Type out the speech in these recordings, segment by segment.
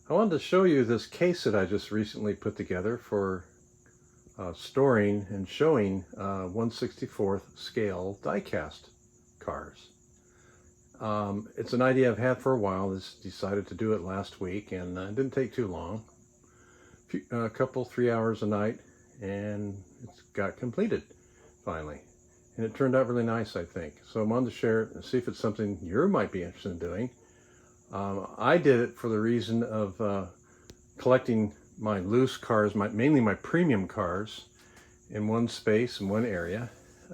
I wanted to show you this case that I just recently put together for storing and showing 1/64th scale die-cast cars. It's an idea I've had for a while. Just decided to do it last week, and it didn't take too long. A couple, 3 hours a night, and it got completed finally. And it turned out really nice, I think. So I wanted to share it and see if it's something you might be interested in doing. I did it for the reason of collecting my loose cars, mainly my premium cars, in one space, in one area,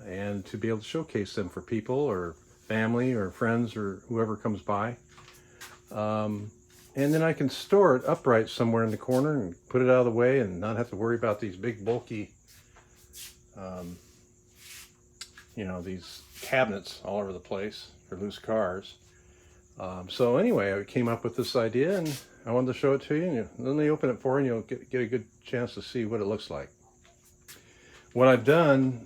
and to be able to showcase them for people or family or friends or whoever comes by. And then I can store it upright somewhere in the corner and put it out of the way and not have to worry about these big bulky, these cabinets all over the place for loose cars. So anyway, I came up with this idea and I wanted to show it to you. And let me open it for you and you'll get a good chance to see what it looks like. What I've done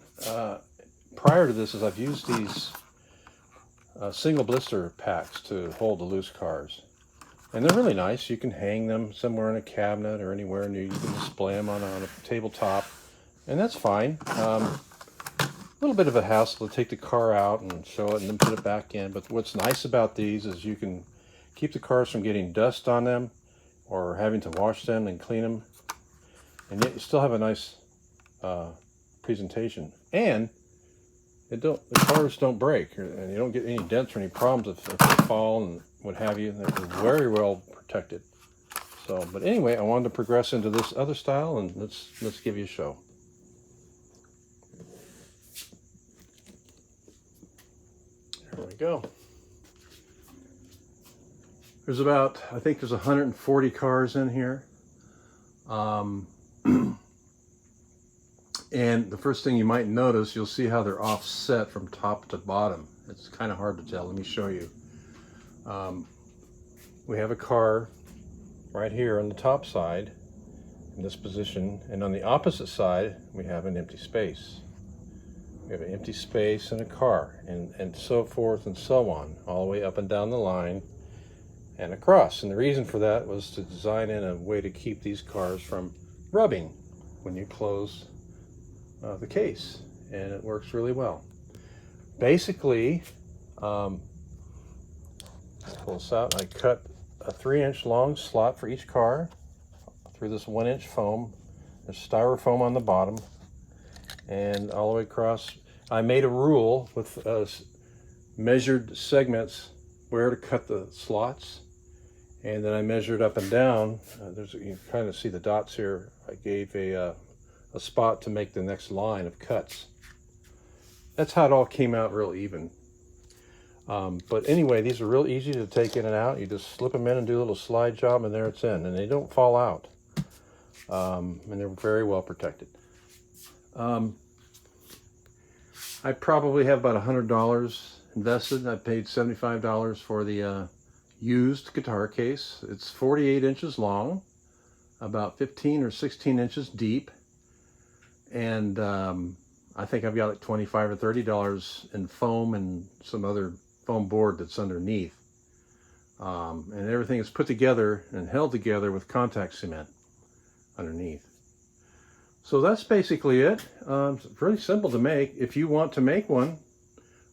prior to this is I've used these single blister packs to hold the loose cars. And they're really nice. You can hang them somewhere in a cabinet or anywhere, and you can display them on a tabletop, and that's fine. A little bit of a hassle to take the car out and show it and then put it back in, but what's nice about these is you can keep the cars from getting dust on them or having to wash them and clean them, and yet you still have a nice presentation. And the cars don't break, and you don't get any dents or any problems if they fall and what have you. They're very well protected. So, but anyway, I wanted to progress into this other style, and let's give you a show. There we go. There's I think there's 140 cars in here. And the first thing you might notice, you'll see how they're offset from top to bottom. It's kind of hard to tell. Let me show you. We have a car right here on the top side in this position, and on the opposite side we have an empty space. We have an empty space and a car, and so forth and so on, all the way up and down the line and across. And the reason for that was to design in a way to keep these cars from rubbing when you close the case, and it works really well. Basically, let's pull this out. I cut a 3-inch long slot for each car through this 1-inch foam. There's styrofoam on the bottom, and all the way across. I made a rule with measured segments where to cut the slots, and then I measured up and down. You can kind of see the dots here. I gave a spot to make the next line of cuts. That's how it all came out real even. But anyway, these are real easy to take in and out. You just slip them in and do a little slide job, and there it's in, and they don't fall out. And they're very well protected. I probably have about $100 invested. I paid $75 for the used guitar case. It's 48 inches long, about 15 or 16 inches deep, and I think I've got like $25 or $30 in foam and some other foam board that's underneath. And everything is put together and held together with contact cement underneath. So that's basically it. It's pretty simple to make. If you want to make one,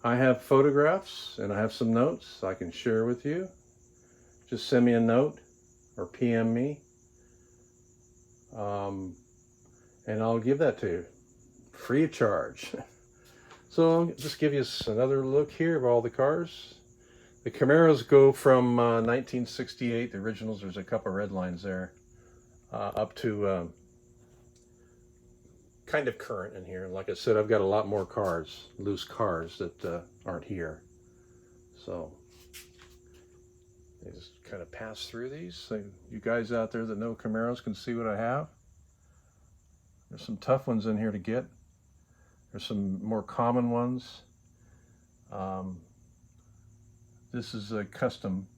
I have photographs and I have some notes I can share with you. Just send me a note or PM me, and I'll give that to you free of charge. So I'll just give you another look here of all the cars. The Camaros go from 1968, the originals, there's a couple red lines there, up to kind of current in here. And like I said, I've got a lot more cars, loose cars that aren't here. So I just kind of pass through these so you guys out there that know Camaros can see what I have. There's some tough ones in here to get. There's some more common ones. This is a custom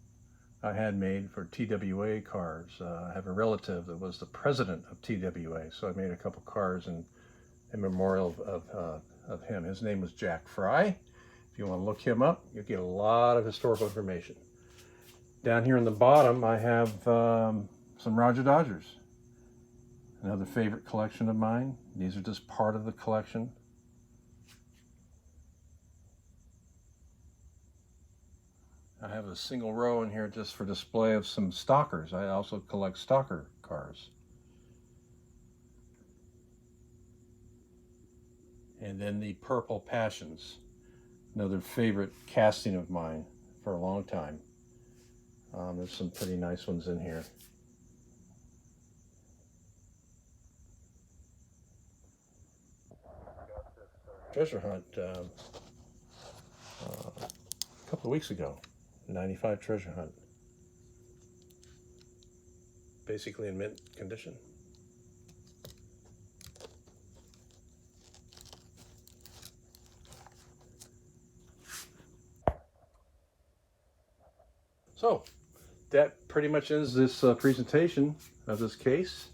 I had made for TWA cars. I have a relative that was the president of TWA, so I made a couple cars in memorial of him. His name was Jack Fry. If you want to look him up, you'll get a lot of historical information. Down here in the bottom, I have some Roger Dodgers. Another favorite collection of mine. These are just part of the collection. I have a single row in here just for display of some stalkers. I also collect stalker cars. And then the Purple Passions, another favorite casting of mine for a long time. There's some pretty nice ones in here. Treasure hunt a couple of weeks ago. 95 treasure hunt. Basically in mint condition. So that pretty much ends this presentation of this case.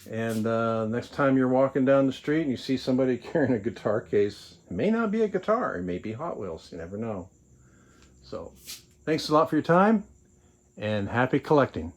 And next time you're walking down the street and you see somebody carrying a guitar case, it may not be a guitar, it may be Hot Wheels, you never know. So thanks a lot for your time and happy collecting.